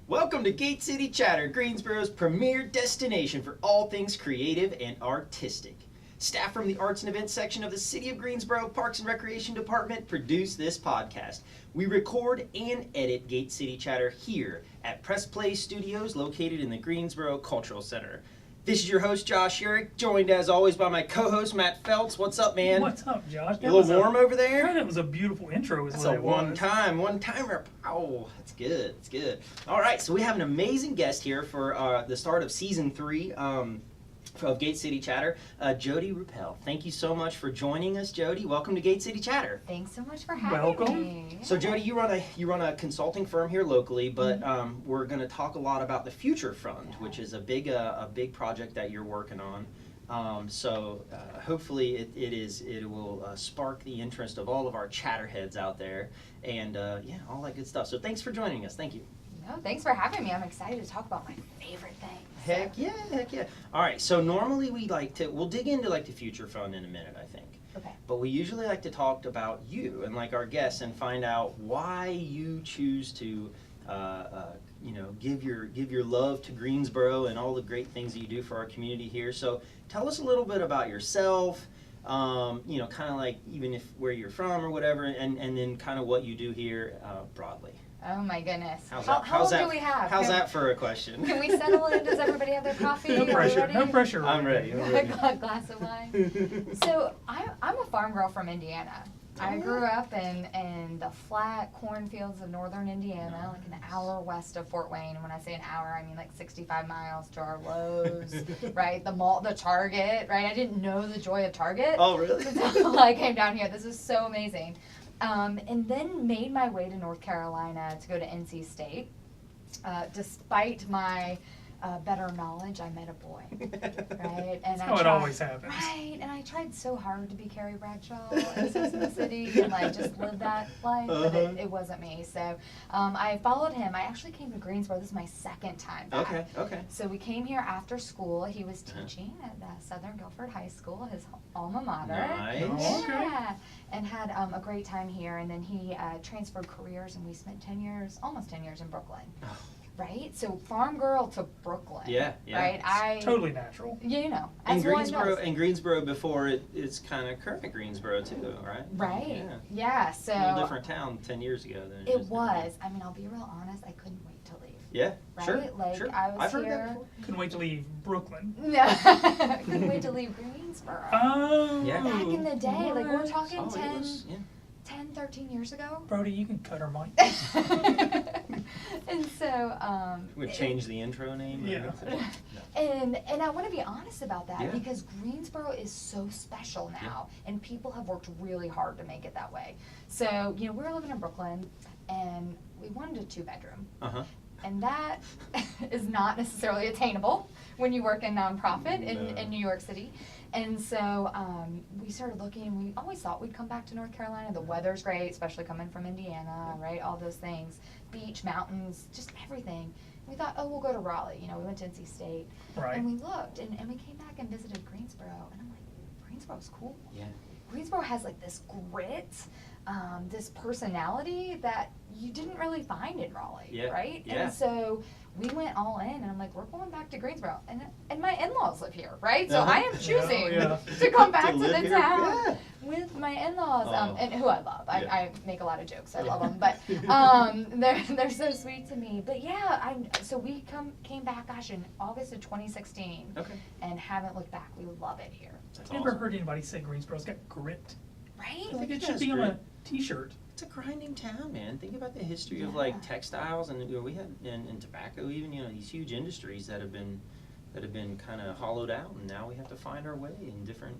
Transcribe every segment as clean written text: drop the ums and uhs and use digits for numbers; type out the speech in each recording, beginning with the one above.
Welcome to Gate City Chatter, Greensboro's premier destination for all things creative and artistic. Staff from the Arts and Events section of the City of Greensboro Parks and Recreation Department produce this podcast. We record and edit Gate City Chatter here at Press Play Studios located in the Greensboro Cultural Center. This is your host, Josh Yerrick, joined as always by my co-host, Matt Feltz. What's up, man? What's up, Josh? You a little warm over there? That was a beautiful intro. That's a one-timer. Oh, that's good. That's good. All right, so we have an amazing guest here for the start of season 3 of Gate City Chatter, Jodee Ruppel. Thank you so much for joining us, Jodee. Welcome to Gate City Chatter. Thanks so much for having me. So, Jodee, you run a consulting firm here locally, but we're going to talk a lot about the Future Fund, which is a big project that you're working on. So hopefully it will spark the interest of all of our chatterheads out there, and all that good stuff. So thanks for joining us. Thank you. No, thanks for having me. I'm excited to talk about my favorite things. Heck yeah. All right, so normally we'll dig into like the Future Fund in a minute, I think. Okay. But we usually like to talk about you and like our guests and find out why you choose to give your love to Greensboro and all the great things that you do for our community here. So tell us a little bit about yourself, kind of like even if where you're from or whatever, and then kind of what you do here broadly. Oh my goodness. How long do we have? How's that for a question? Can we settle in? Does everybody have their coffee? No pressure. Ready? No pressure. I'm ready. A glass of wine. So I'm a farm girl from Indiana. I grew up in the flat cornfields of northern Indiana, like an hour west of Fort Wayne. And when I say an hour, I mean like 65 miles to our Lowe's, right? The mall, the Target, right? I didn't know the joy of Target. Oh, really? Until I came down here. This is so amazing. And then made my way to North Carolina to go to NC State. Despite my better knowledge, I met a boy, right? And That's how it always happens. Right, and I tried so hard to be Carrie Bradshaw in Sex and the City and like just live that life, but it wasn't me. So I followed him. I actually came to Greensboro. This is my second time back. Okay. So we came here after school. He was teaching at Southern Guilford High School, his alma mater. Nice. Yeah, and had a great time here. And then he transferred careers, and we spent almost 10 years in Brooklyn. Oh. Right? So farm girl to Brooklyn. Yeah. Right? Totally natural. As And Greensboro before it's kind of current Greensboro too, right? Right. Yeah. So a little different town 10 years ago than it was. I mean, I'll be real honest. I couldn't wait to leave. Yeah. Right? Sure. Like sure. I was I've heard here. that before. Couldn't wait to leave Brooklyn. No. Couldn't wait to leave Greensboro. Oh. Yeah. Back in the day, like we're talking Oh, 10, 13 years ago. Brody, you can cut her mic. And so Would change the intro name. Yeah. And I want to be honest about that, Yeah. because Greensboro is so special now, and people have worked really hard to make it that way. So we were living in Brooklyn, and we wanted a 2-bedroom. And that is not necessarily attainable when you work in nonprofit in New York City. And so we started looking. We always thought we'd come back to North Carolina. The weather's great, especially coming from Indiana, right? All those things, beach, mountains, just everything. We thought, we'll go to Raleigh. We went to NC State. Right. And we looked, and we came back and visited Greensboro. And I'm like, Greensboro's cool. Yeah. Greensboro has like this grit, this personality that you didn't really find in Raleigh, right? Yeah. And so we went all in, and I'm like, we're going back to Greensboro, and my in-laws live here, right? So I am choosing to come back to the town with my in-laws, and who I love. I make a lot of jokes. I love them, but they're so sweet to me. But yeah, so we came back, gosh, in August of 2016, and haven't looked back. We love it here. I've never heard anybody say Greensboro's got grit. Right? I think it should be on a T-shirt. It's a grinding town, man. Think about the history of like textiles and we had and tobacco, even these huge industries that have been kind of hollowed out, and now we have to find our way in different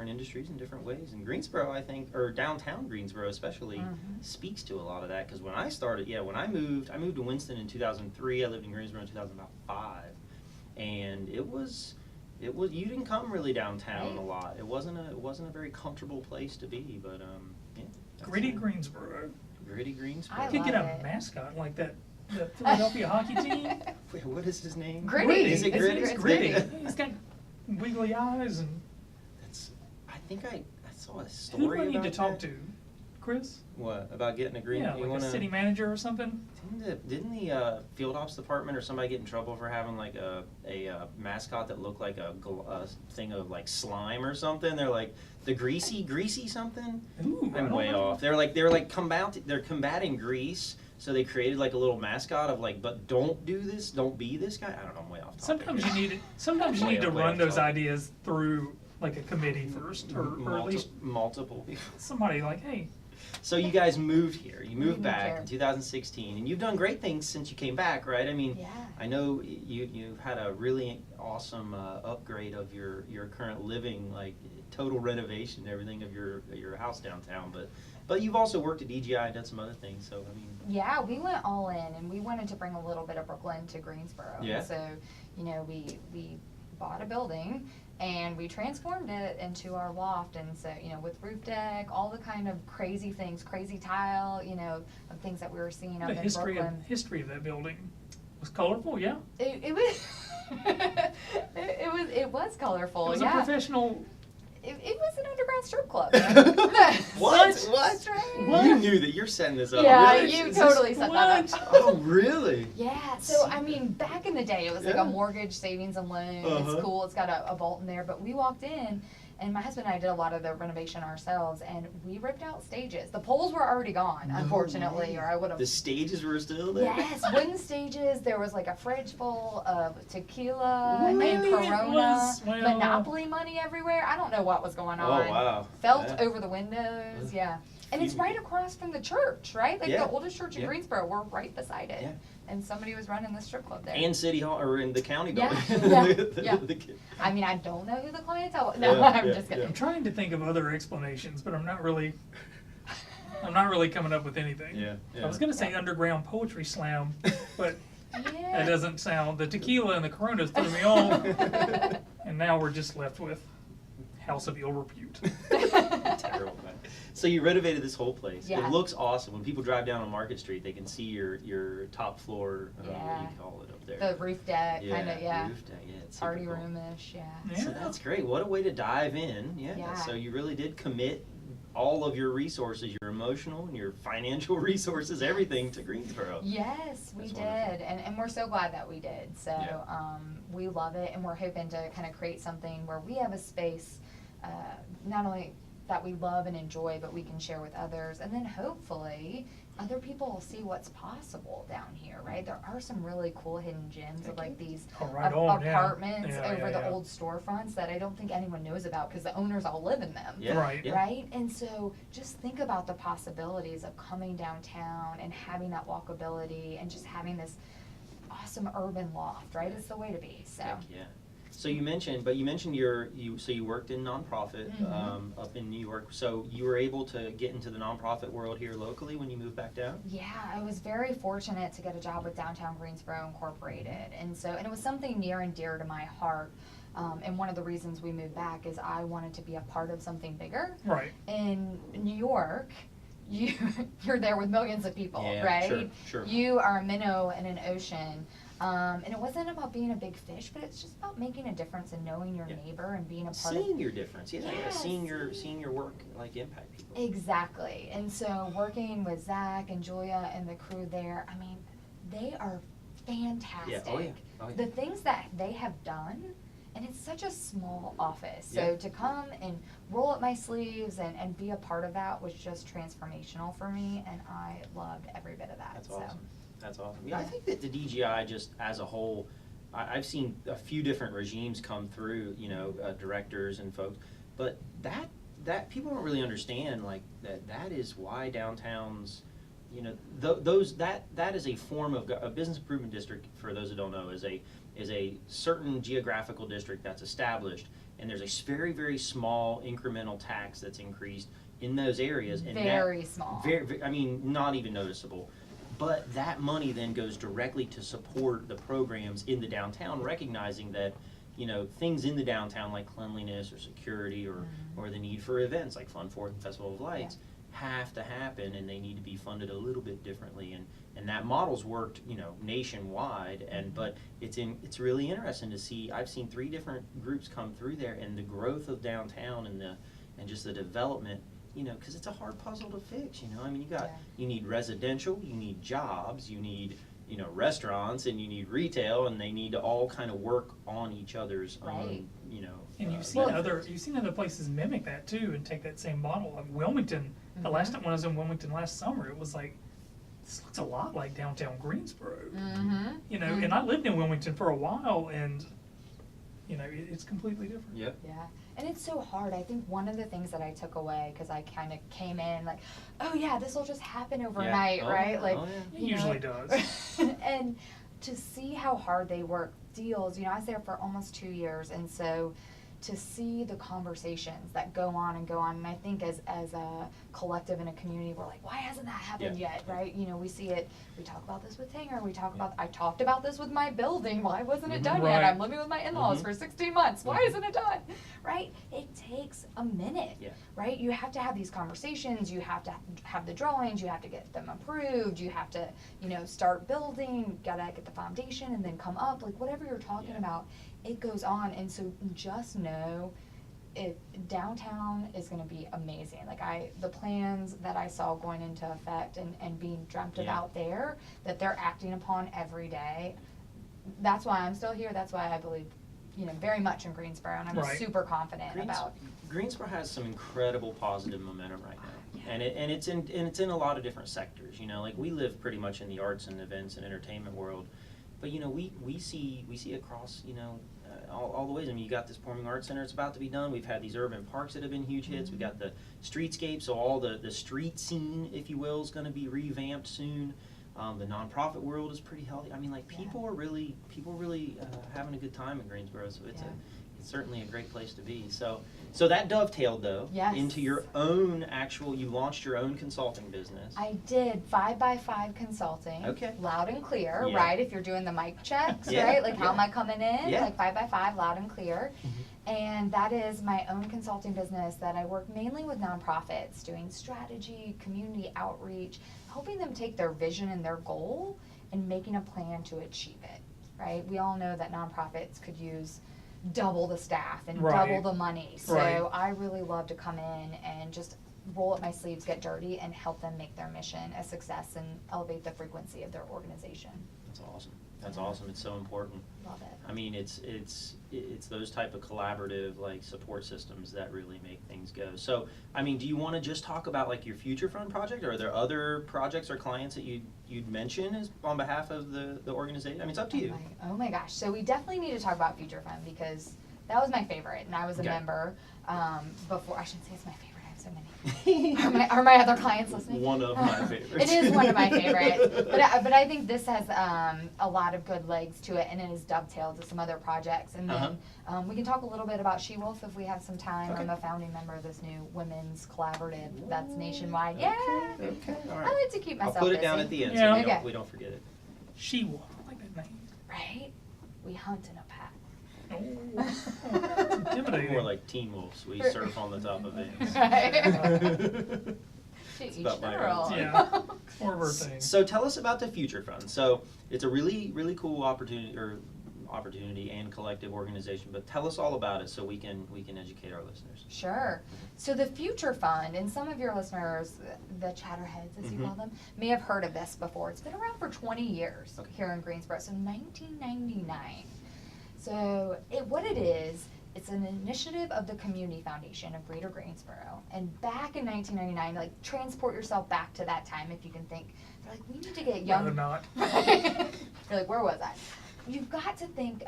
industries in different ways. And Greensboro, I think, or downtown Greensboro especially, speaks to a lot of that. Because when I started, when I moved to Winston in 2003. I lived in Greensboro in 2005, and it was you didn't come really downtown a lot. It wasn't a very comfortable place to be, but Gritty Greensboro. Gritty Greensboro. I You could get love a it. mascot like that. The Philadelphia hockey team. Wait, what is his name? Gritty. Is it Gritty? It's Gritty. He's got wiggly eyes and. I think I saw a story Who do I need about to talk that. to? Chris? What, about getting a green? Yeah, you like wanna, a city manager or something. Didn't the field ops department or somebody get in trouble for having like a mascot that looked like a thing of like slime or something? They're like the greasy something. Ooh, I I'm don't way know. off. They're combating grease, so they created like a little mascot of like, but don't do this, don't be this guy. I don't know, I'm way off topic. Sometimes you need it. Sometimes you Way need to off run those topic. ideas through like a committee first, or at least multiple people. somebody like, hey, So you guys moved here. You moved moved back here. in 2016, and you've done great things since you came back, right? I mean, Yeah. I know you've had a really awesome upgrade of your current living, like total renovation, and everything of your house downtown. But you've also worked at DGI and done some other things. So I mean, Yeah, we went all in, and we wanted to bring a little bit of Brooklyn to Greensboro. Yeah. And so, you know, we bought a building and we transformed it into our loft. And so, you know, with roof deck, all the kind of crazy things, crazy tile, you know, of things that we were seeing up the in history Brooklyn. History of that building was colorful. Yeah, It was it was colorful. it was yeah. a professional. It was an underground strip club. What? Strange. What? You knew that you're setting this up. Yeah, really? you Is totally this- set that What? up. Oh, really? Yeah, so I mean, back in the day, it was like Yeah. a mortgage, savings, and loan. Uh-huh. It's cool. It's got a vault in there. But we walked in, and my husband and I did a lot of the renovation ourselves, and we ripped out stages. The poles were already gone, No unfortunately, way. or I would have. The stages were still there. Yes, wooden stages. There was like a fridge full of tequila Really? and It Corona, was, well- Monopoly money everywhere. I don't know what was going Oh on. wow. Felt Yeah. over the windows, yeah. And it's Few- right across from the church, right? Like Yeah. the oldest church in Yeah. Greensboro. We're right beside it. Yeah. And somebody was running the strip club there. And City Hall, or in the county Yeah, building. yeah. The- I mean, I don't know who the clientele was. No, Yeah, I'm yeah, just kidding. I'm trying to think of other explanations, but I'm not really coming up with anything. Yeah, I was gonna say underground poetry slam, but that Yeah. doesn't sound. The tequila and the Coronas threw me off, and now we're just left with House of Ill Repute. Terrible, man. So you renovated this whole place. Yeah. It looks awesome. When people drive down on Market Street, they can see your top floor. What do Yeah. you call it up there? The roof deck, kind of, yeah. Roof deck. Yeah, it's super Party cool. roomish, yeah. Yeah. So that's great. What a way to dive in. Yeah. Yeah. So you really did commit all of your resources, your emotional and your financial resources, everything to Greensboro. Yes, we That's did, wonderful. and we're so glad that we did. So Yeah. we love it, and we're hoping to kind of create something where we have a space, not only that we love and enjoy, but we can share with others, and then hopefully other people will see what's possible down here. Right? There are some really cool hidden gems of like these Oh, right on, yeah. apartments Yeah, over yeah, the yeah. old storefronts that I don't think anyone knows about because the owners all live in them. Yeah. Right. Yeah. Right? And so just think about the possibilities of coming downtown and having that walkability and just having this awesome urban loft, right? It's the way to be. So Heck yeah. So you mentioned you worked in nonprofit Mhm. up in New York. So you were able to get into the nonprofit world here locally when you moved back down? yeah, I was very fortunate to get a job with Downtown Greensboro Incorporated. And it was something near and dear to my heart. And one of the reasons we moved back is I wanted to be a part of something bigger. Right. In New York, you're there with millions of people, Yeah, right? sure, sure. You are a minnow in an ocean. And it wasn't about being a big fish, but it's just about making a difference and knowing your Yeah. neighbor and being a part Seeing your difference, yeah, Yeah, seeing your work like impact people. Exactly. And so working with Zach and Julia and the crew there, I mean, they are fantastic. Yeah, oh yeah, oh yeah. The things that they have done, and it's such a small office. So Yeah. to come and roll up my sleeves and be a part of that was just transformational for me, and I loved every bit of that. That's so. awesome. That's awesome. Yeah, I Yeah. think that the DGI just as a whole, I've seen a few different regimes come through, directors and folks, but that people don't really understand like that is why downtowns, that is a form of a business improvement district. For those who don't know, is a certain geographical district that's established, and there's a very very small incremental tax that's increased in those areas, and Very small. I mean, not even noticeable. But that money then goes directly to support the programs in the downtown, recognizing that, things in the downtown like cleanliness or security or the need for events like Fun 4th and Festival of Lights have to happen, and they need to be funded a little bit differently. And that model's worked, nationwide, but it's really interesting to see. I've seen 3 different groups come through there, and the growth of downtown and just the development you know, because it's a hard puzzle to fix, you know, I mean, Yeah. you need residential, you need jobs, you need, you know, restaurants, and you need retail, and they need to all kind of work on each other's Right. own, you know. And you've benefits. seen other places mimic that too and take that same model. Like Wilmington, the last time when I was in Wilmington last summer, it was like, this looks a lot like downtown Greensboro. Mm-hmm. You know, and I lived in Wilmington for a while, and you know, it's completely different. Yep. Yeah, and it's so hard. I think one of the things that I took away, because I kind of came in like, oh yeah, this will just happen overnight, Oh, right? yeah. Like, Oh, yeah. It you know, usually does. and to see how hard they work deals, you know, I was there for almost 2 years, and so to see the conversations that go on, and I think as a collective in a community, we're like, why hasn't that happened yet, right? You know, we see it, we talk about this with Tanger, I talked about this with my building, why wasn't it done yet? Right. I'm living with my in-laws for 16 months, why isn't it done, right? It takes a minute, right? You have to have these conversations, you have to have the drawings, you have to get them approved, you have to, you know, start building, gotta get the foundation and then come up, like whatever you're talking about, it goes on. And so just know downtown is gonna be amazing. Like the plans that I saw going into effect and being dreamt about there, that they're acting upon every day. That's why I'm still here, that's why I believe, you know, very much in Greensboro, and I'm super confident about. Greensboro has some incredible positive momentum right now, and it's in a lot of different sectors. You know, like we live pretty much in the arts and events and entertainment world, but you know we see across, you know, all the ways. I mean, you got this Performing Arts Center, it's about to be done. We've had these urban parks that have been huge hits. We got the streetscape, so all the street scene, if you will, is going to be revamped soon. The nonprofit world is pretty healthy. I mean, like people are really having a good time in Greensboro. So it's certainly a great place to be. So that dovetailed though into your own you launched your own consulting business. I did 5x5 consulting. Okay. Loud and clear, right? If you're doing the mic checks, right? Like how am I coming in? Like 5x5, loud and clear. And that is my own consulting business that I work mainly with nonprofits, doing strategy, community outreach, helping them take their vision and their goal and making a plan to achieve it, right? We all know that nonprofits could use double the staff and double the money. So I really love to come in and just roll up my sleeves, get dirty, and help them make their mission a success and elevate the frequency of their organization. That's awesome. That's awesome. It's so important. Love it. I mean, it's those type of collaborative like support systems that really make things go. So, I mean, do you want to just talk about like your Future Fund project, or are there other projects or clients that you'd mention as on behalf of the organization? I mean, it's up to you. Oh my gosh. So we definitely need to talk about Future Fund because that was my favorite, and I was a member before. I shouldn't say it's my favorite. I have so many. Are my other clients listening? One of my favorites. It is one of my favorites, but I think this has a lot of good legs to it, and it is dovetailed to some other projects. And then we can talk a little bit about She-Wolf if we have some time. I'm a founding member of this new women's collaborative that's nationwide. Yeah. Okay. All right. I like to keep myself I'll put it busy. down at the end Yeah. so we don't forget it. She-Wolf, I like that name. Right? We hunt in a pack. Oh, intimidating. More like Teen Wolves. We surf on the top of vans. Right. To each about my their own. own. Yeah. More of her thing. So tell us about the Future Fund. So it's a really cool opportunity and collective organization, but tell us all about it so we can educate our listeners. Sure. So the Future Fund, and some of your listeners, the chatterheads as you call them, may have heard of this before. It's been around for 20 years here in Greensboro, so 1999. So what it is, it's an initiative of the Community Foundation of Greater Greensboro. And back in 1999, like transport yourself back to that time if you can think. They're like, we need to get young. Rather not. You're like, where was I? You've got to think,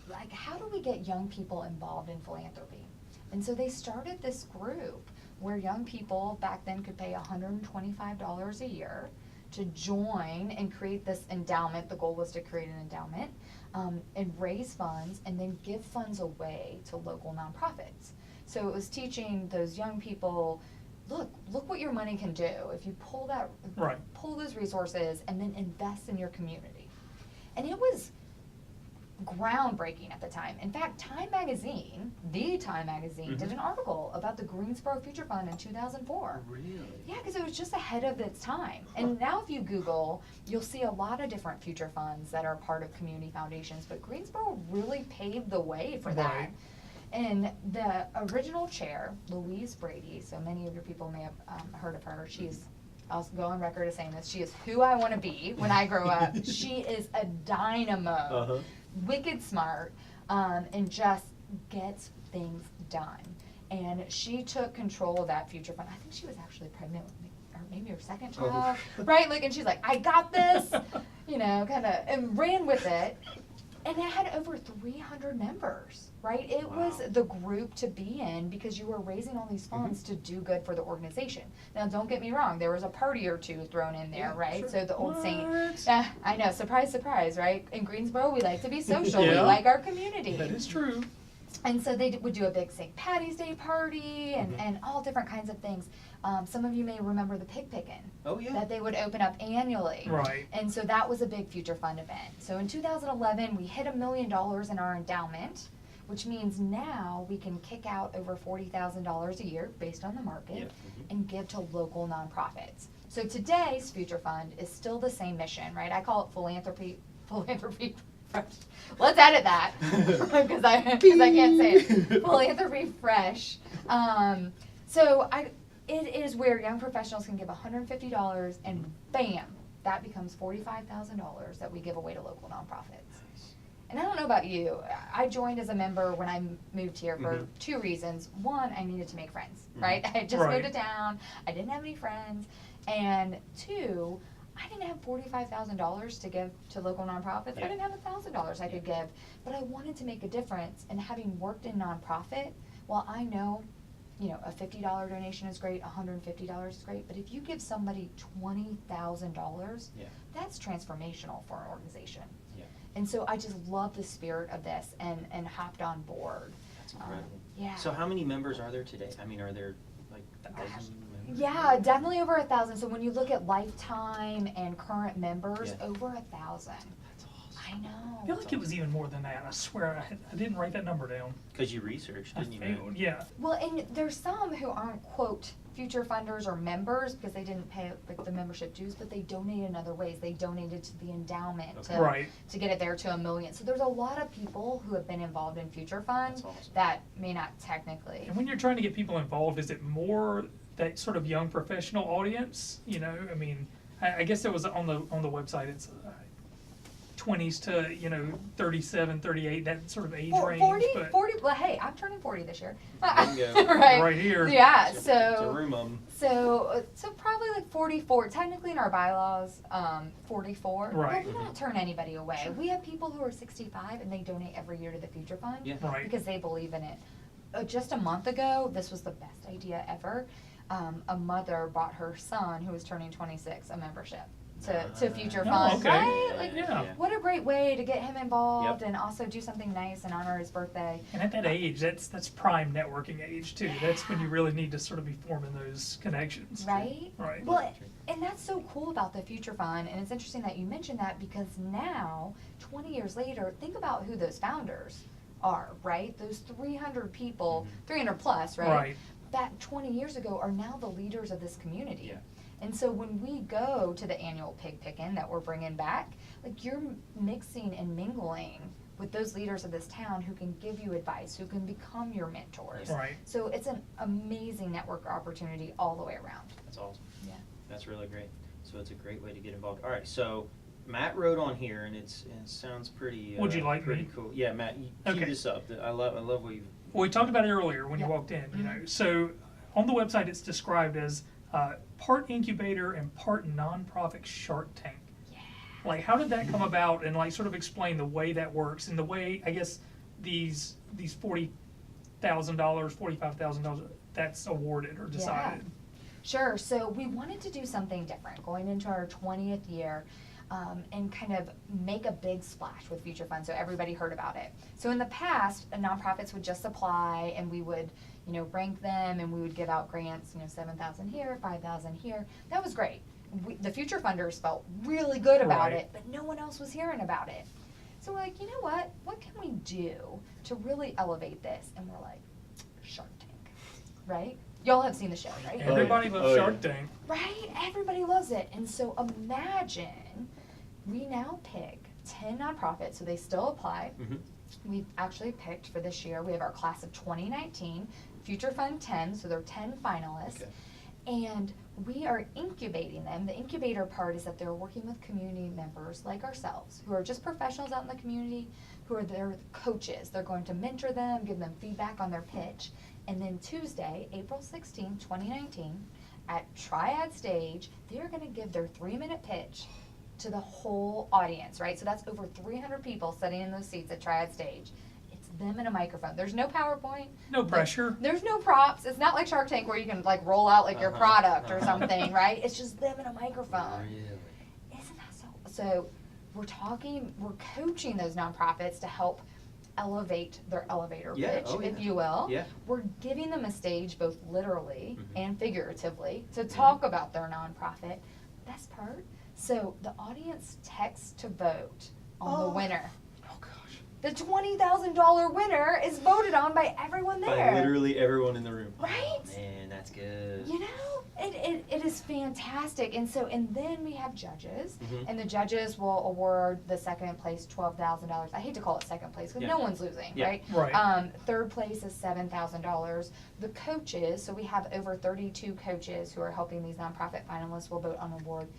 like, how do we get young people involved in philanthropy? And so they started this group where young people back then could pay $125 a year to join and create this endowment. The goal was to create an endowment and raise funds and then give funds away to local nonprofits. So it was teaching those young people, look what your money can do if you pull those resources and then invest in your community. And it was groundbreaking at the time. In fact, Time Magazine, the Time Magazine, did an article about the Greensboro Future Fund in 2004. Really? Yeah, because it was just ahead of its time. And now if you Google, you'll see a lot of different future funds that are part of community foundations, but Greensboro really paved the way for that. Right. And the original chair, Louise Brady, so many of your people may have heard of her. I'll go on record as saying this, she is who I want to be when I grow up. She is a dynamo, wicked smart, and just gets things done. And she took control of that future fund. I think she was actually pregnant with me, or maybe her second child, right? Like, and she's like, I got this, you know, kind of, and ran with it. And it had over 300 members, right? It was the group to be in because you were raising all these funds to do good for the organization. Now, don't get me wrong, there was a party or two thrown in there, right? Sure. So the old saint, I know, surprise, surprise, right? In Greensboro, we like to be social. We like our community. That is true. And so they would do a big St. Patty's Day party and all different kinds of things. Some of you may remember the pig picking. Oh, yeah. That they would open up annually. Right. And so that was a big Future Fund event. So in 2011, we hit $1 million in our endowment, which means now we can kick out over $40,000 a year based on the market and give to local nonprofits. So today's Future Fund is still the same mission, right? I call it philanthropy. Let's edit that because I can't say it. Philanthropy Fresh. It is where young professionals can give $150 and bam, that becomes $45,000 that we give away to local nonprofits. And I don't know about you, I joined as a member when I moved here for two reasons. One, I needed to make friends, right? I had just moved to town, I didn't have any friends. And two, I didn't have $45,000 to give to local nonprofits. I didn't have $1,000 I could give, but I wanted to make a difference. And having worked in nonprofit, while I know, you know, a $50 donation is great, $150 is great, but if you give somebody $20,000, that's transformational for an organization. And so I just love the spirit of this and hopped on board. That's incredible. Yeah. So how many members are there today? I mean, are there like 1,000 members? Yeah, definitely over 1,000. So when you look at lifetime and current members, over 1,000. That's awesome. I know. I feel like it was even more than that. I swear I didn't write that number down. Because you researched, didn't you? Failed, yeah. Well, and there's some who aren't, quote, future funders or members because they didn't pay like the membership dues, but they donated in other ways. They donated to the endowment to get it there to $1 million. So there's a lot of people who have been involved in Future Fund that may not technically. And when you're trying to get people involved, is it more that sort of young professional audience? You know, I mean, I guess it was on the website. It's 20s to, you know, 37, 38, that sort of age range. 40, well, hey, I'm turning 40 this year. Right here. Yeah, It's a room so probably like 44, technically in our bylaws, 44. Right. But we don't turn anybody away. We have people who are 65 and they donate every year to the Future Fund because they believe in it. Just a month ago, this was the best idea ever. A mother bought her son, who was turning 26, a membership to Future Fund, right? Like, what a great way to get him involved and also do something nice and honor his birthday. And at that age, that's prime networking age too. That's when you really need to sort of be forming those connections. Right? Right. Well, and that's so cool about the Future Fund, and it's interesting that you mentioned that because now, 20 years later, think about who those founders are, right? Those 300 people, 300 plus, right? Right. That 20 years ago are now the leaders of this community. And so when we go to the annual pig picking that we're bringing back, like you're mixing and mingling with those leaders of this town who can give you advice, who can become your mentors. Right. So it's an amazing network opportunity all the way around. That's awesome. Yeah. That's really great. So it's a great way to get involved. All right, so Matt wrote on here, and it sounds pretty. Would you like pretty me? cool? Yeah, Matt, you keep this up. I love what you've. Well, we talked about it earlier when you walked in. You know, so on the website it's described as part incubator and part nonprofit Shark Tank. Yeah. Like, how did that come about, and like sort of explain the way that works and the way I guess these $40,000, $45,000 that's awarded or decided. Yeah. Sure. So we wanted to do something different going into our 20th year. And kind of make a big splash with Future Fund so everybody heard about it. So in the past, nonprofits would just apply and we would, you know, rank them and we would give out grants, you know, 7,000 here, 5,000 here. That was great. The Future Funders felt really good about it, but no one else was hearing about it. So we're like, you know what can we do to really elevate this? And we're like, Shark Tank, right? Y'all have seen the show, right? Everybody loves Shark Tank. Right? Everybody loves it. And so imagine we now pick 10 nonprofits, so they still apply, we've actually picked for this year, we have our class of 2019, Future Fund 10, so they're 10 finalists. Okay. And we are incubating them. The incubator part is that they're working with community members like ourselves, who are just professionals out in the community, who are their coaches. They're going to mentor them, give them feedback on their pitch. And then Tuesday, April 16, 2019, at Triad Stage, they're gonna give their 3-minute pitch to the whole audience, right? So that's over 300 people sitting in those seats at Triad Stage. It's them and a microphone. There's no PowerPoint. No pressure. There's no props. It's not like Shark Tank where you can like roll out like your product or something, right? It's just them and a microphone. Really? Isn't that so we're coaching those nonprofits to help elevate their elevator Yeah, pitch, oh, if yeah. you will. Yeah. We're giving them a stage both literally Mhm. and figuratively to talk about their nonprofit. Best part, so the audience texts to vote on the winner. Oh gosh. The $20,000 winner is voted on by everyone there. By literally everyone in the room. Right? Oh, man, that's good. You know, it is fantastic. And then we have judges, Mhm. and the judges will award the second place $12,000. I hate to call it second place because Yeah. no one's losing, Yeah. right? Right. Third place is $7,000. The coaches, so we have over 32 coaches who are helping these nonprofit finalists will vote on the award,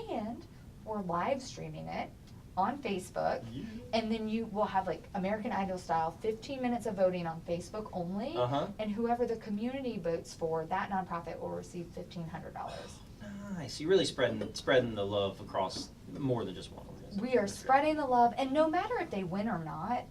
and we're live streaming it on Facebook. Yeah. And then you will have like American Idol style, 15 minutes of voting on Facebook only. Uh-huh. And whoever the community votes for, that nonprofit will receive $1,500. Nice. You're really spreading the love across more than just one organization. We are That's great. spreading the love, and no matter if they win or not,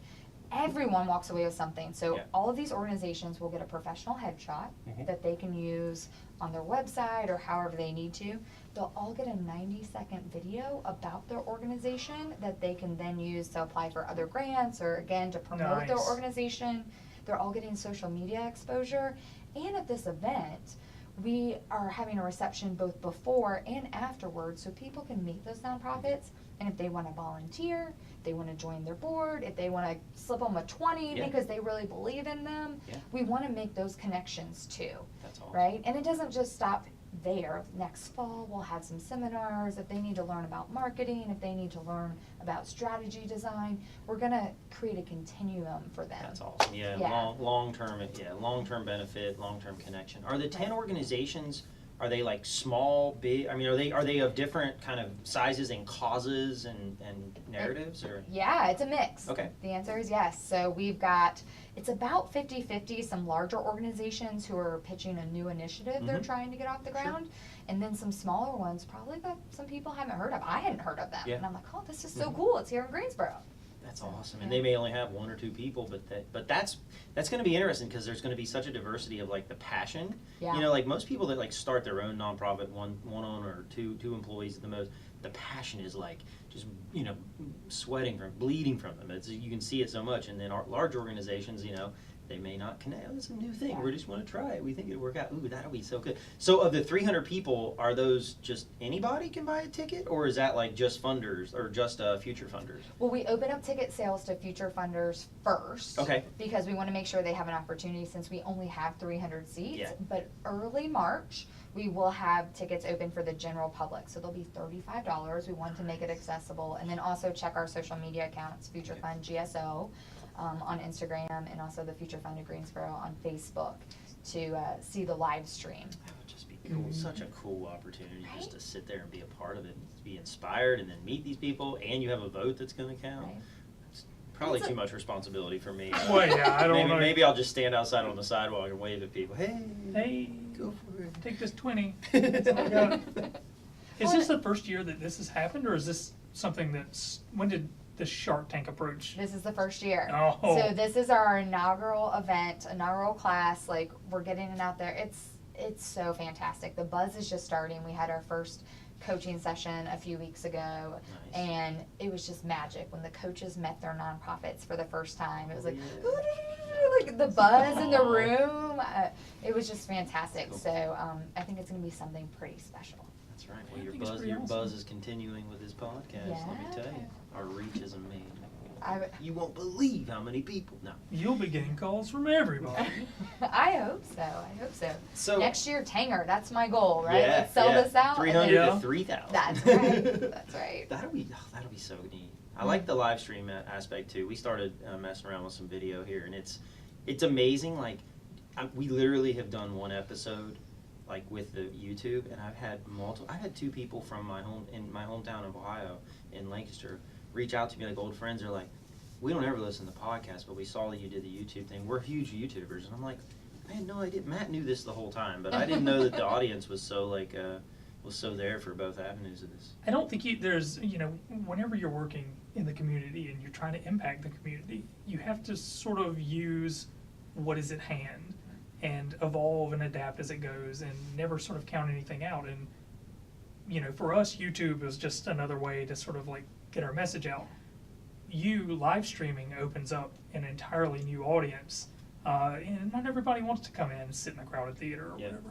everyone walks away with something. So Yeah. all of these organizations will get a professional headshot Mhm. that they can use on their website or however they need to. They'll all get a 90-second video about their organization that they can then use to apply for other grants or again to promote their Nice. organization. They're all getting social media exposure. And at this event, we are having a reception both before and afterwards so people can meet those nonprofits. And if they want to volunteer, if they want to join their board, if they want to slip them a 20 Yeah. because they really believe in them, Yeah. we want to make those connections too, That's awesome. right? And it doesn't just stop there. Next fall, we'll have some seminars. If they need to learn about marketing, if they need to learn about strategy design, we're going to create a continuum for them. That's awesome. Yeah, Yeah. long-term benefit, long-term connection. Are the 10 organizations, are they like small, big? I mean, are they of different kind of sizes and causes and narratives or? Yeah, it's a mix. Okay. The answer is yes. So we've got, it's about 50-50, some larger organizations who are pitching a new initiative they're Mhm. trying to get off the Sure. ground. And then some smaller ones, probably that some people haven't heard of. I hadn't heard of them. Yeah. And I'm like, oh, this is so Mhm. cool. It's here in Greensboro. That's awesome. And they may only have 1 or 2 people, but that's going to be interesting because there's going to be such a diversity of like the passion. Yeah. You know, like most people that like start their own nonprofit, one owner or two employees at the most, the passion is like just, you know, bleeding from them. You can see it so much. And then our large organizations, you know, they may not connect. Oh, it's a new thing. Yeah. We just want to try it. We think it'll work out. Ooh, that'll be so good. So of the 300 people, are those just anybody can buy a ticket, or is that like just funders or just future funders? Well, we open up ticket sales to future funders first. Okay. Because we want to make sure they have an opportunity since we only have 300 seats. Yeah. But early March, we will have tickets open for the general public. So they'll be $35. We want to make it accessible. And then also check our social media accounts, Future Okay. Fund GSO on Instagram, and also the Future Fund of Greensboro on Facebook to see the live stream. That would just be cool. Mhm. Such a cool opportunity just Right? to sit there and be a part of it, and be inspired, and then meet these people, and you have a vote that's going to count. Right. It's probably It's a- too much responsibility for me. Well, yeah, I don't maybe, know. Maybe I'll just stand outside on the sidewalk and wave at people. Hey, Hey, go for it. take this 20. That's all I got. Is Well, this the first year that this has happened, or is this something when did the Shark Tank approach? This is the first year. Oh. So this is our inaugural event, inaugural class. Like, we're getting it out there. It's so fantastic. The buzz is just starting. We had our first coaching session a few weeks ago, Nice. and it was just magic when the coaches met their nonprofits for the first time. It was like, like the buzz in the Aw. room. It was just fantastic. Cool. So I think it's going to be something pretty special. That's right. Well, I your think it's buzz, pretty your awesome. buzz is continuing with this podcast. Let me tell you, Yeah. our reach is amazing. I- You won't believe how many people. No. You'll be getting calls from everybody. I hope so. I hope so. So Next year, Tanger. That's my goal, right? Yeah, Let's sell yeah. this out. and then- 300 Yeah. to 3,000. That's right. That's right. That'll be so neat. I like the live stream aspect too. We started messing around with some video here, and it's amazing. Like, we literally have done one episode, like with the YouTube, and I've had 2 people from my hometown of Ohio in Lancaster reach out to me, like old friends. They're like, we don't ever listen to podcasts, but we saw that you did the YouTube thing. We're huge YouTubers, and I'm like, I had no idea. Matt knew this the whole time, but I didn't know that the audience was so like was so there for both avenues of this. I don't think there's, whenever you're working in the community and you're trying to impact the community, you have to sort of use what is at hand and evolve and adapt as it goes and never sort of count anything out. And, for us, YouTube is just another way to sort of like get our message out. You live streaming opens up an entirely new audience, and not everybody wants to come in and sit in a crowded theater or whatever.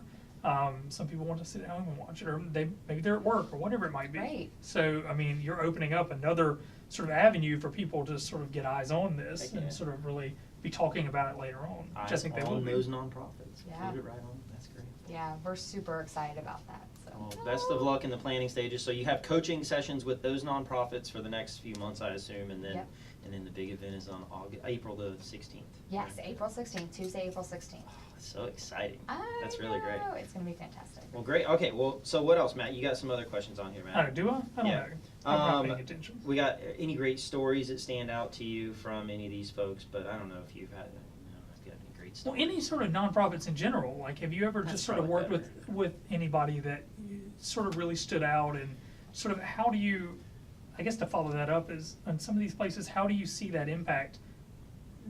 Some people want to sit at home and watch it, or maybe they're at work or whatever it might be. Right. So, I mean, you're opening up another sort of avenue for people to sort of get eyes on this and sort of really be talking about it later on. Eyes Just think they will on be. those nonprofits. Yeah. Put it right on. That's great. Yeah, we're super excited about that. So. Well, best of luck in the planning stages. So you have coaching sessions with those nonprofits for the next few months, I assume, and then Yep. and then the big event is on April the 16th. Yes, April 16th, Tuesday, April 16th. Oh, that's so exciting. That's I really great. know, it's going to be fantastic. Well, great. Okay, well, so what else, Matt? You got some other questions on here, Matt? Do I? I don't Yeah. know. I'm not paying attention. We got any great stories that stand out to you from any of these folks, but I don't know if you've had got any great Well, stories. any sort of nonprofits in general, like have you ever That's just sort of probably worked with anybody that sort of really stood out, and sort of how do you, I guess to follow that up is, in some of these places, how do you see that impact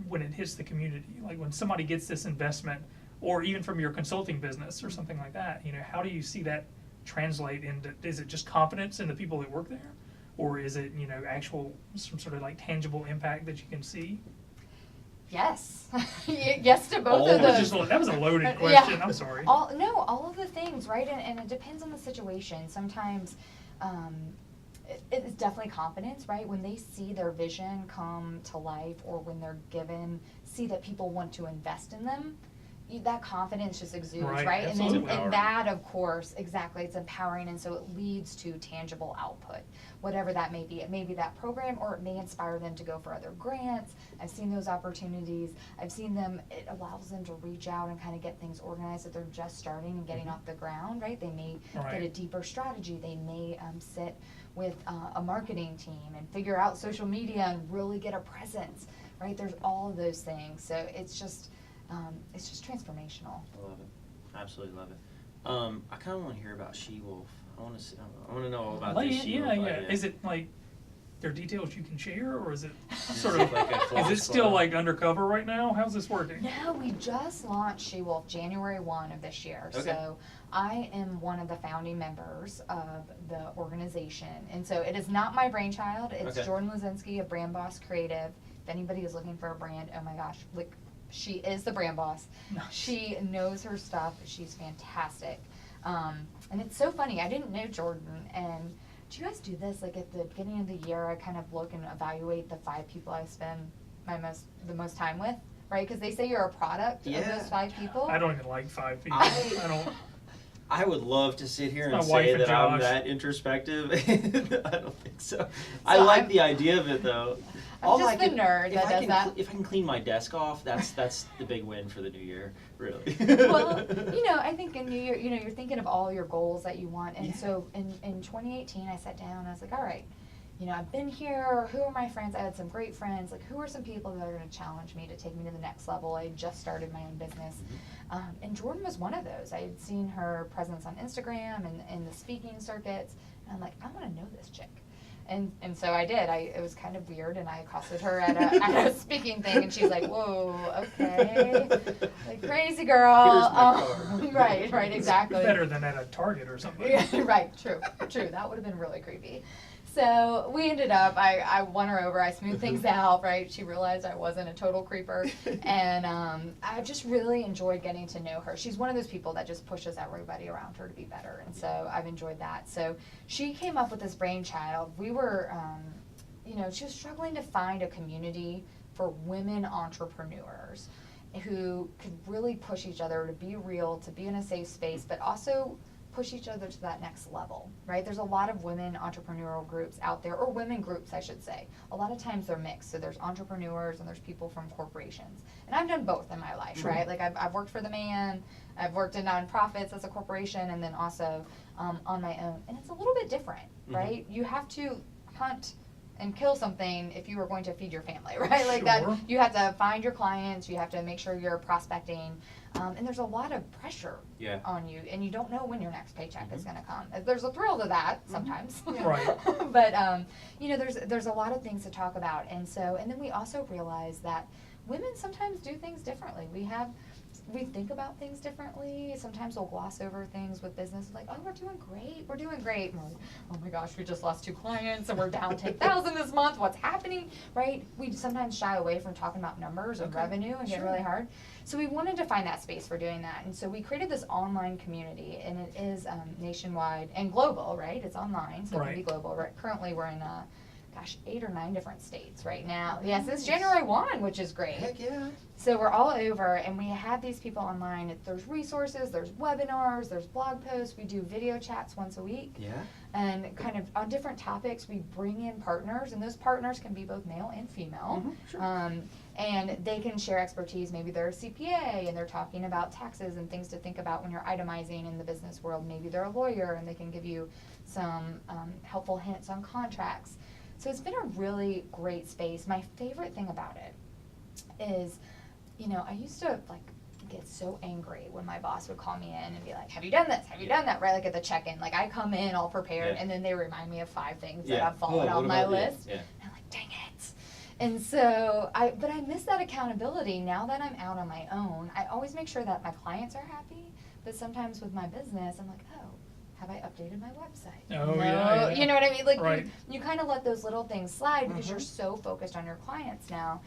when it hits the community? Like when somebody gets this investment, or even from your consulting business or something like that, how do you see that translate into, is it just confidence in the people that work there? Or is it, actual, some sort of like tangible impact that you can see? Yes. Yes to both of those. That was a loaded question, I'm sorry. All of the things, right? And it depends on the situation. Sometimes it's definitely confidence, right? When they see their vision come to life, or when they're see that people want to invest in them, that confidence just exudes, right? And then and that, of course, exactly, it's empowering, and so it leads to tangible output, whatever that may be. It may be that program, or it may inspire them to go for other grants. I've seen those opportunities. I've seen them, it allows them to reach out and kind of get things organized that they're just starting and getting off the ground, right? They may get a deeper strategy. They may sit with a marketing team and figure out social media and really get a presence, right? There's all of those things. So it's just transformational. I love it. Absolutely love it. I kind of want to hear about She-Wolf. I want to know all about this She-Wolf idea. Is it like, there are details you can share, or is it Is sort it of, like a is it still like undercover right now? How's this working? No, we just launched She-Wolf January 1 of this year. Okay. So I am one of the founding members of the organization. And so it is not my brainchild. It's Jordan Lazinski of Brand Boss Creative. If anybody is looking for a brand, oh my gosh, like, she is the brand boss. Nice. She knows her stuff. She's fantastic. And it's so funny. I didn't know Jordan. And do you guys do this? Like at the beginning of the year, I kind of look and evaluate the 5 people I spend the most time with, right? Because they say you're a product of those 5 people. I don't even like 5 people. I don't. I would love to sit here and wife say and that I'm Josh. that introspective. I don't think so. I So like I'm- the idea of it though. I'm just the nerd that does that. If I can clean my desk off, that's the big win for the new year, really. Well, I think in New Year, you're thinking of all your goals that you want. And so in 2018, I sat down and I was like, all right, I've been here. Who are my friends? I had some great friends. Like, who are some people that are going to challenge me to take me to the next level? I had just started my own business. And Jordan was one of those. I had seen her presence on Instagram and in the speaking circuits. And I'm like, I want to know this chick. And so I did. It was kind of weird, and I accosted her at a speaking thing, and she's like, "Whoa, okay, like crazy girl." Here's my card. Right, exactly. Better than at a Target or something. Yeah, right, true. That would have been really creepy. So we ended up, I won her over, I smoothed things out, right? She realized I wasn't a total creeper. And I just really enjoyed getting to know her. She's one of those people that just pushes everybody around her to be better. And so I've enjoyed that. So she came up with this brainchild. We were, she was struggling to find a community for women entrepreneurs who could really push each other to be real, to be in a safe space, but also push each other to that next level, right? There's a lot of women entrepreneurial groups out there, or women groups, I should say. A lot of times they're mixed, so there's entrepreneurs and there's people from corporations. And I've done both in my life, right? Like I've worked for the man, I've worked in nonprofits as a corporation, and then also on my own. And it's a little bit different, right? You have to hunt and kill something if you are going to feed your family, right? Like that, you have to find your clients, you have to make sure you're prospecting, and there's a lot of pressure on you, and you don't know when your next paycheck is going to come. There's a thrill to that sometimes, right? But you know, there's a lot of things to talk about, and then we also realize that women sometimes do things differently. We think about things differently. Sometimes we'll gloss over things with business, like, oh, we're doing great. And we're like, oh my gosh, we just lost 2 clients and we're down 10,000 this month. What's happening, right? We sometimes shy away from talking about numbers and revenue and get really hard. So we wanted to find that space for doing that. And so we created this online community, and it is nationwide and global, right? It's online, so it can be global. Right? Currently, we're in 8 or 9 different states right now. Yes, it's January 1, which is great. Heck yeah. So we're all over, and we have these people online. There's resources, there's webinars, there's blog posts. We do video chats once a week. Yeah. And kind of on different topics, we bring in partners, and those partners can be both male and female. And they can share expertise. Maybe they're a CPA, and they're talking about taxes and things to think about when you're itemizing in the business world. Maybe they're a lawyer, and they can give you some helpful hints on contracts. So it's been a really great space. My favorite thing about it is, you know, I used to get so angry when my boss would call me in and be like, have you done this? Have you done that? Right, like at the check-in. Like I come in all prepared, and then they remind me of 5 things that I've fallen on my list. And I'm like, dang it. And so, but I miss that accountability now that I'm out on my own. I always make sure that my clients are happy, but sometimes with my business, I'm like, oh, have I updated my website? Oh, no. yeah. You know what I mean? Like you kind of let those little things slide because you're so focused on your clients now.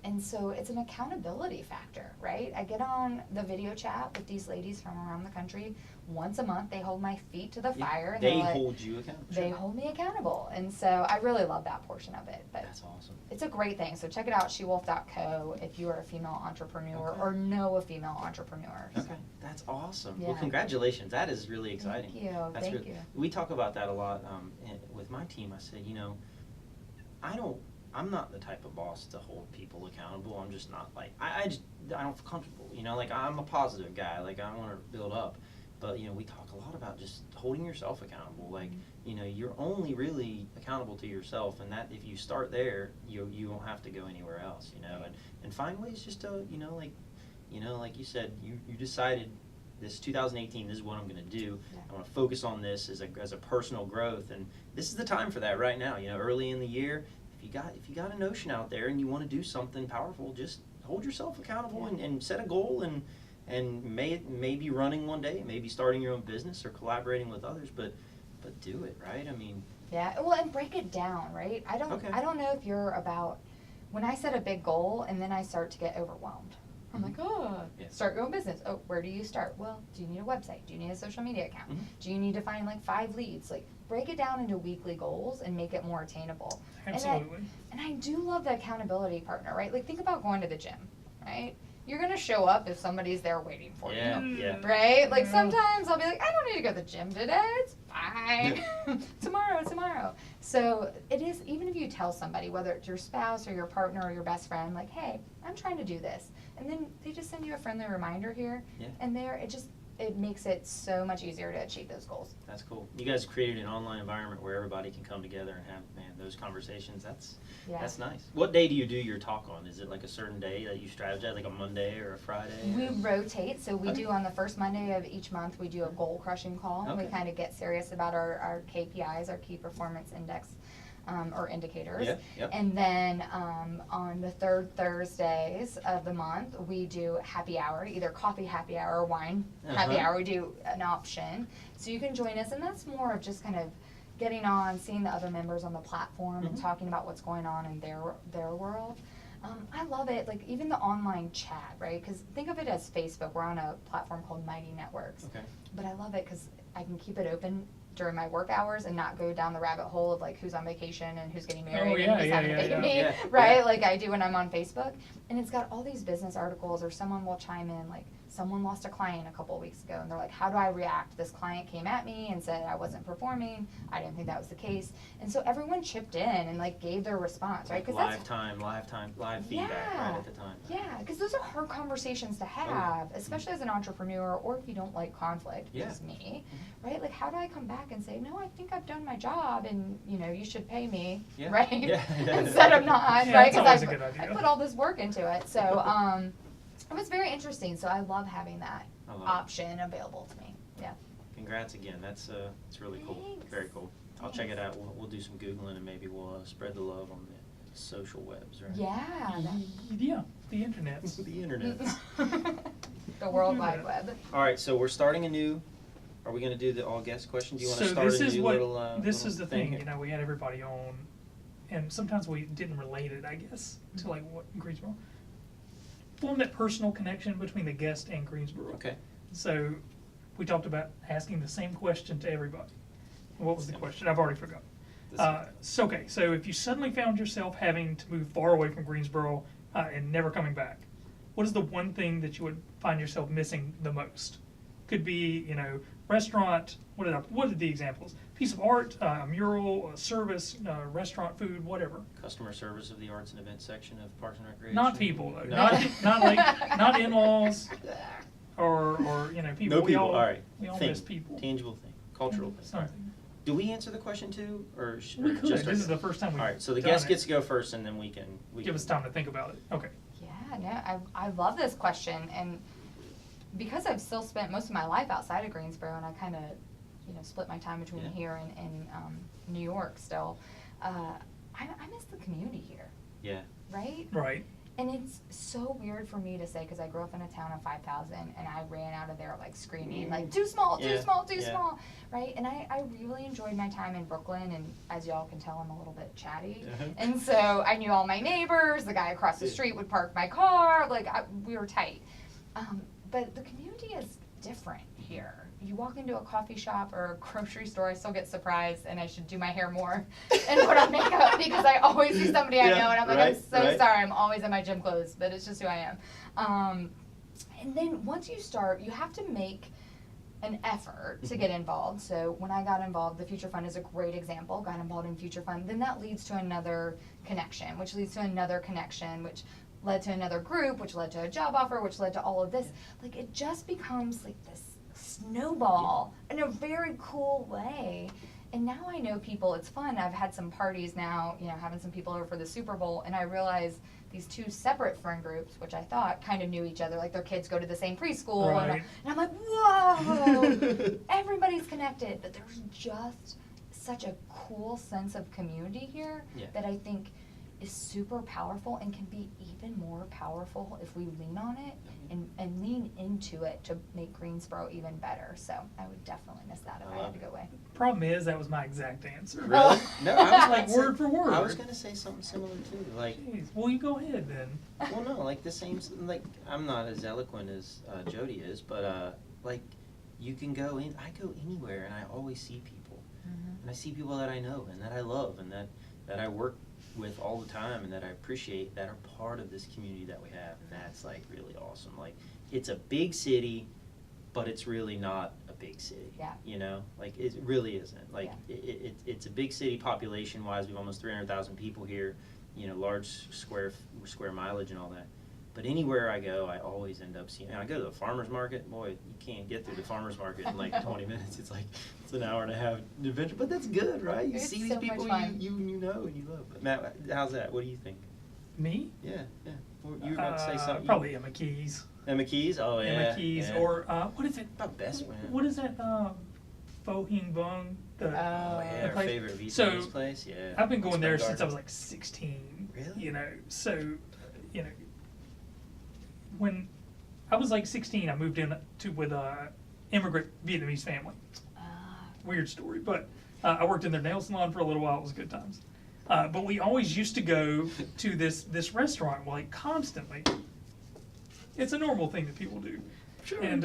And so it's an accountability factor, right? I get on the video chat with these ladies from around the country once a month. They hold my feet to the fire. And they hold you accountable. They hold me accountable. And so I really love that portion of it. But that's awesome. It's a great thing. So check it out, shewolf.co, if you are a female entrepreneur or know a female entrepreneur. Okay, that's awesome. Well, congratulations. That is really exciting. Thank you. Thank you. We talk about that a lot with my team. I said, you know, I'm not the type of boss to hold people accountable. I'm just not like, I don't feel comfortable, you know, like I'm a positive guy, like I want to build up, but you know, we talk a lot about just holding yourself accountable, like, you know, you're only really accountable to yourself, and that if you start there, you won't have to go anywhere else, you know, and find ways just to, you know, like you said, you decided this 2018, this is what I'm going to do. I want to focus on this as a personal growth, and this is the time for that right now, you know, early in the year. If you got a notion out there and you want to do something powerful, just hold yourself accountable and set a goal, and maybe running one day, maybe starting your own business or collaborating with others, but do it, right? I mean, well, and break it down, right? I don't know if you're about, when I set a big goal and then I start to get overwhelmed. I'm like, start your own business. Oh, where do you start? Well, do you need a website? Do you need a social media account? Do you need to find like 5 leads? Like, break it down into weekly goals and make it more attainable. Absolutely. And I do love the accountability partner, right? Like, think about going to the gym, right? You're going to show up if somebody's there waiting for you, right? Like, sometimes I'll be like, I don't need to go to the gym today. It's fine. Tomorrow. So it is, even if you tell somebody, whether it's your spouse or your partner or your best friend, like, hey, I'm trying to do this. And then they just send you a friendly reminder here and there. It makes it so much easier to achieve those goals. That's cool. You guys created an online environment where everybody can come together and have those conversations. That's nice. What day do you do your talk on? Is it like a certain day that you strategize, like a Monday or a Friday? We rotate. So we do on the first Monday of each month, we do a goal crushing call. We kind of get serious about our KPIs, our key performance index. Or indicators. And then on the 3rd Thursdays of the month, we do happy hour, either coffee happy hour or wine happy hour. We do an option. So you can join us, and that's more of just kind of getting on, seeing the other members on the platform and talking about what's going on in their world. I love it, like even the online chat, right? Because think of it as Facebook. We're on a platform called Mighty Networks. But I love it because I can keep it open during my work hours and not go down the rabbit hole of like who's on vacation and who's getting married and who's having a baby, right? Like I do when I'm on Facebook. And it's got all these business articles, or someone will chime in like someone lost a client a couple of weeks ago, and they're like, how do I react? This client came at me and said I wasn't performing. I didn't think that was the case. And so everyone chipped in and like gave their response, right? Like live feedback right at the time. Yeah, because those are hard conversations to have, especially as an entrepreneur, or if you don't like conflict, which is me, right? Like, how do I come back and say, no, I think I've done my job, and you should pay me, right? Instead of not, right? Because I put all this work into it. So it was very interesting. So I love having that option available to me. Yeah. Congrats again. That's really cool. Thanks. Very cool. I'll check it out. We'll do some Googling, and maybe we'll spread the love on the social webs, right? Yeah, the internet. The internet. The World Wide Web. All right, so we're starting a new. Are we going to do the all guest question? Do you want to start this a is new what, little? This is the thing. here? We had everybody on, and sometimes we didn't relate it, I guess, to like what Greensboro. Form that personal connection between the guest and Greensboro. Okay. So we talked about asking the same question to everybody. What was the question? I've already forgotten. So if you suddenly found yourself having to move far away from Greensboro and never coming back, what is the one thing that you would find yourself missing the most? Could be, restaurant. What are the examples? Piece of art, a mural, a service, restaurant, food, whatever. Customer service of the arts and events section of Parks and Recreation. Not people, though. No. Not in-laws, or people. No we people. all, All right. We all Thing. miss people. Tangible thing. Cultural thing. Something. Do we answer the question too, or We could. just This is the first time we've All right. So the done guest it. gets to go first, and then we can Give us time to think about it. Okay. Yeah, no, I love this question, and because I've still spent most of my life outside of Greensboro, and I kind of, split my time between here and New York still, I miss the community here. Yeah. Right? Right. And it's so weird for me to say, because I grew up in a town of 5,000, and I ran out of there like screaming, like, too small, too small, too small, right? And I really enjoyed my time in Brooklyn, and as y'all can tell, I'm a little bit chatty. And so I knew all my neighbors, the guy across the street would park my car, like, we were tight. But the community is different here. You walk into a coffee shop or a grocery store, I still get surprised, and I should do my hair more and put on makeup because I always see somebody I know, and I'm like, I'm so sorry, I'm always in my gym clothes, but it's just who I am. And then once you start, you have to make an effort to get involved. So when I got involved, the Future Fund is a great example, got involved in Future Fund, then that leads to another connection, which leads to another connection, which led to another group, which led to a job offer, which led to all of this. Like, it just becomes like this snowball in a very cool way. And now I know people, it's fun. I've had some parties now, having some people over for the Super Bowl, and I realize these two separate friend groups, which I thought kind of knew each other, like their kids go to the same preschool, and I'm like, whoa, everybody's connected. But there's just such a cool sense of community here that I think is super powerful and can be even more powerful if we lean on it and lean into it to make Greensboro even better. So I would definitely miss that if I had to go away. Problem is, that was my exact answer. Really? No, I was like word for word. I was going to say something similar too. Like, jeez. Well, you go ahead then. Well, no, like the same. Like, I'm not as eloquent as Jodee is, but like, you can go in. I go anywhere, and I always see people, and I see people that I know and that I love and that I work with all the time and that I appreciate, that are part of this community that we have, and that's like really awesome. Like, it's a big city, but it's really not a big city. Like, it really isn't. Like, it's a big city population wise. We've almost 300,000 people here, large square mileage and all that. But anywhere I go, I always end up seeing. And I go to the farmer's market. Boy, you can't get through the farmer's market in like 20 minutes. It's an hour and a half adventure. But that's good, right? You see these people you know and you love. But Matt, how's that? What do you think? Me? Yeah. You were about to say something. Probably Emma Keys. Emma Keys? Oh, yeah. Emma Keys, or what is it? About best man. What is that? Pho Hing Bung. Our favorite Vietnamese place. Yeah. I've been going there since I was like 16. Really? When I was like 16, I moved in with a immigrant Vietnamese family. Weird story, but I worked in their nail salon for a little while. It was good times. But we always used to go to this restaurant, like, constantly. It's a normal thing that people do. Sure. And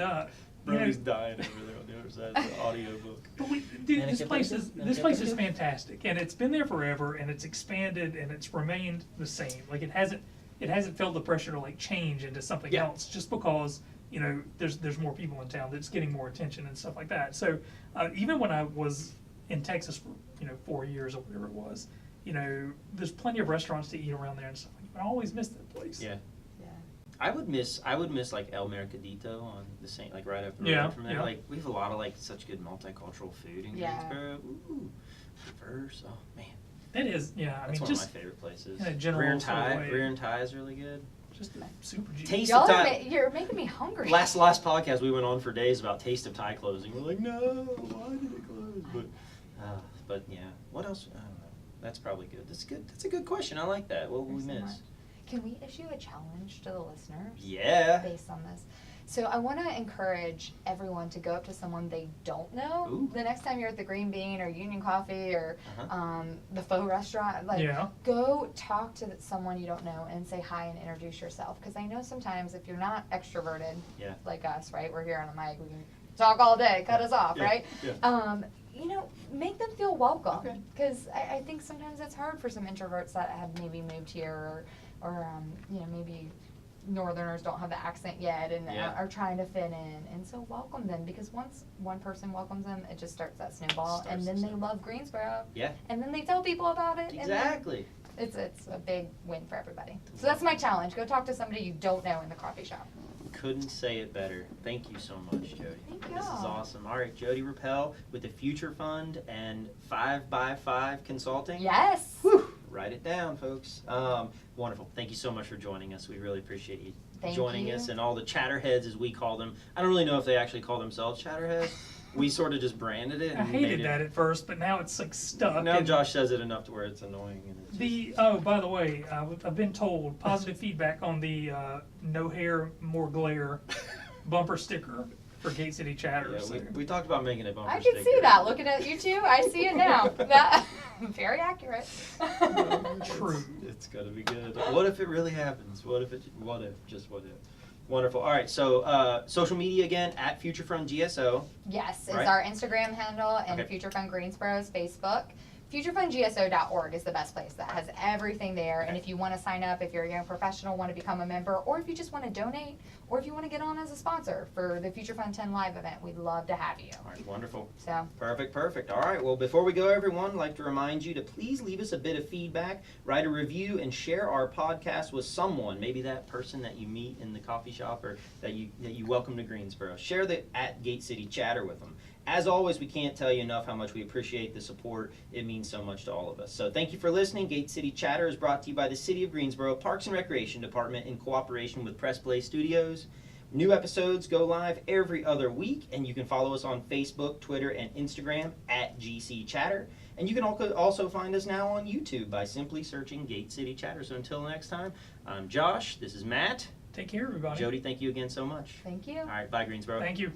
Brody's dying over there on the other side of the audio book. But this place is fantastic, and it's been there forever, and it's expanded, and it's remained the same. Like, it hasn't felt the pressure to like change into something else, just because you know, there's more people in town that's getting more attention and stuff like that. So even when I was in Texas for, you know, 4 years or whatever it was, you know, there's plenty of restaurants to eat around there and stuff. I always miss that place. Yeah. I would miss like El Mercadito on the Saint, like right up the road from there. Yeah. Like we have a lot of like such good multicultural food in Greensboro. Ooh, diverse. Oh man. It is, yeah. I That's mean, one just of my favorite places. in a general Rear and sort of Tie. way. Rear and Tie is really good. Just super cheap. Taste Y'all of are Thai. you're making me hungry. Last podcast we went on for days about Taste of Thai closing. We're like, no, why did it close? But yeah, what else? I don't know. That's probably good. That's good. That's a good question. I like that. What will we There's so miss? much. Can we issue a challenge to the listeners? Yeah. Based on this. So I want to encourage everyone to go up to someone they don't know. Ooh. The next time you're at the Green Bean or Union Coffee or Uh-huh. the Faux Restaurant, like Yeah. go talk to someone you don't know and say hi and introduce yourself. Because I know sometimes if you're not extroverted, Yeah. like us, right? We're here on a mic, we can talk all day, cut us off, Yeah. right? Yeah. You know, make them feel welcome. Okay. Because I think sometimes it's hard for some introverts that have maybe moved here or you know, maybe Northerners don't have the accent yet and Yeah. are trying to fit in. And so welcome them, because once one person welcomes them, it just starts that snowball. Starts And the then they snowball. love Greensboro. Yeah. And then they tell people about it. Exactly. And then it's a big win for everybody. So that's my challenge. Go talk to somebody you don't know in the coffee shop. Couldn't say it better. Thank you so much, Jodee. Thank This is y'all. awesome. All right, Jodee Ruppel with the Future Fund and 5x5 Consulting. Yes. Whew. Write it down, folks. Wonderful. Thank you so much for joining us. We really appreciate you Thank joining you. us, and all the chatterheads, as we call them. I don't really know if they actually call themselves chatterheads. We sort of just branded it. I And hated made that at first, but now it's like stuck. Now and Josh says it enough to where it's annoying. And it's by the way, I've been told positive feedback on the no hair, more glare bumper sticker for Gate City Chatter. yeah, so. we talked about making it bumper I can sticker. see that. Looking at you two, I see it now. That very accurate. True. It's gonna be good. What if it really happens? What if? Just what if? Wonderful. All right. So social media again at Future Fund GSO. Yes, it's Right. our Instagram handle, and Okay. Future Fund Greensboro's Facebook. FutureFundGSO.org is the best place. That has everything there. And Okay. if you want to sign up, if you're a young professional, want to become a member, or if you just want to donate, or if you want to get on as a sponsor for the Future Fund 10 Live event, we'd love to have you. All right. Wonderful. So, Perfect. All right. Well, before we go, everyone, I'd like to remind you to please leave us a bit of feedback, write a review, and share our podcast with someone. Maybe that person that you meet in the coffee shop or that you welcome to Greensboro. Share the at Gate City Chatter with them. As always, we can't tell you enough how much we appreciate the support. It means so much to all of us. So thank you for listening. Gate City Chatter is brought to you by the City of Greensboro Parks and Recreation Department in cooperation with Press Play Studios. New episodes go live every other week, and you can follow us on Facebook, Twitter, and Instagram at GC Chatter. And you can also find us now on YouTube by simply searching Gate City Chatter. So until next time, I'm Josh. This is Matt. Take care, everybody. Jodee, thank you again so much. thank you. All right, bye, Greensboro. Thank you.